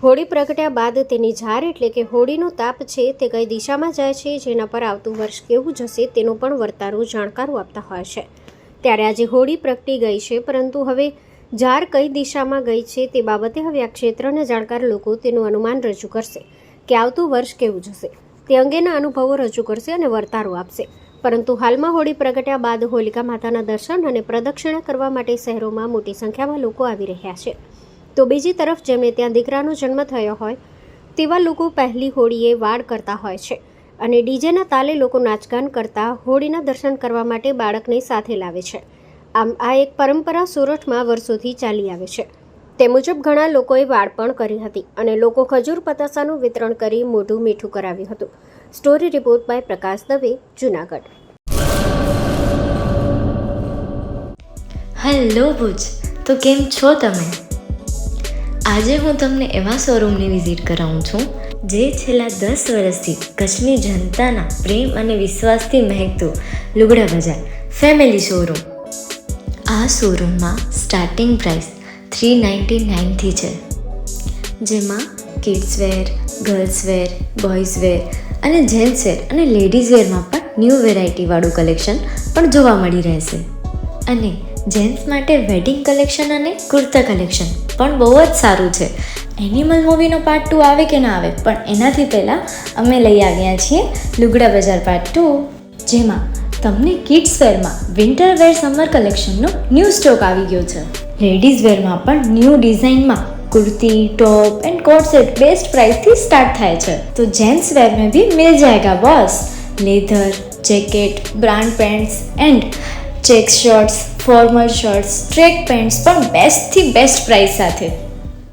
હોળી પ્રગટ્યા બાદ તેની ઝાર એટલે કે હોળીનો તાપ છે તે કઈ દિશામાં જાય છે, જેના પર આવતું વર્ષ કેવું જશે તેનો પણ વર્તારો જાણકારો આપતા હોય છે. ત્યારે આજે હોળી પ્રગટી ગઈ છે, પરંતુ હવે ઝાર કઈ દિશામાં ગઈ છે તે બાબતે હવે આ ક્ષેત્રના જાણકાર લોકો તેનું અનુમાન રજૂ કરશે કે આવતું વર્ષ કેવું જશે. તે અંગેના અનુભવો રજૂ કરશે અને વર્તારો આપશે. પરંતુ હાલમાં હોળી પ્રગટ્યા બાદ હોલિકા માતાના દર્શન અને પ્રદક્ષિણા કરવા માટે શહેરોમાં મોટી સંખ્યામાં લોકો આવી રહ્યા છે. તો બીજી તરફ જેમને ત્યાં દીકરાનો જન્મ થયો હોય તેવા લોકો પહેલી હોળીએ વાડ કરતા હોય છે અને ડીજેના તાલે લોકો નાચગાન કરતા હોળીના દર્શન કરવા માટે બાળકને સાથે લાવે છે. આમ આ એક પરંપરા સુરતમાં વર્ષોથી ચાલી આવે છે. તે મુજબ ઘણા લોકોએ વાડ પણ કરી હતી અને લોકો ખજૂર પતાસાનું વિતરણ કરી મોઢું મીઠું કરાવ્યું હતું. Story report by Prakash Dave, Junagadh. Hello Bhuj, તો કેમ છો તમે? આજે હું તમને એવા શોરૂમની વિઝિટ કરાવું છું જે છેલ્લા 10 વર્ષથી કચ્છની જનતાના પ્રેમ અને વિશ્વાસથી મહેકતું લુગડા બજાર ફેમિલી શોરૂમ. આ શોરૂમમાં સ્ટાર્ટિંગ પ્રાઇસ 399થી છે, જેમાં kids wear, girls wear, boys wear અને જેન્ટ્સ વેર અને લેડીઝ વેરમાં પણ ન્યૂ વેરાયટીવાળું કલેક્શન પણ જોવા મળી રહેશે. અને જેન્ટ્સ માટે વેડિંગ કલેક્શન અને કુર્તા કલેક્શન પણ બહુ જ સારું છે. એનિમલ મૂવીનો પાર્ટ 2 આવે કે ના આવે, પણ એનાથી પહેલાં અમે લઈ આવ્યા છીએ લુગડા બજાર પાર્ટ 2, જેમાં તમને કિડ્સ વેરમાં વિન્ટર વેર સમર કલેક્શનનો ન્યૂ સ્ટોક આવી ગયો છે. લેડીઝ વેરમાં પણ ન્યૂ ડિઝાઇનમાં kurti, top and coat set best price थी स्टार्ट થાય છે. तो जेंट्स वेयर में भी मिल जाएगा boss. Leather, jacket, brand pants and check shirts, formal shirts, track pants પણ બેસ્ટથી બેસ્ટ પ્રાઇસ સાથે.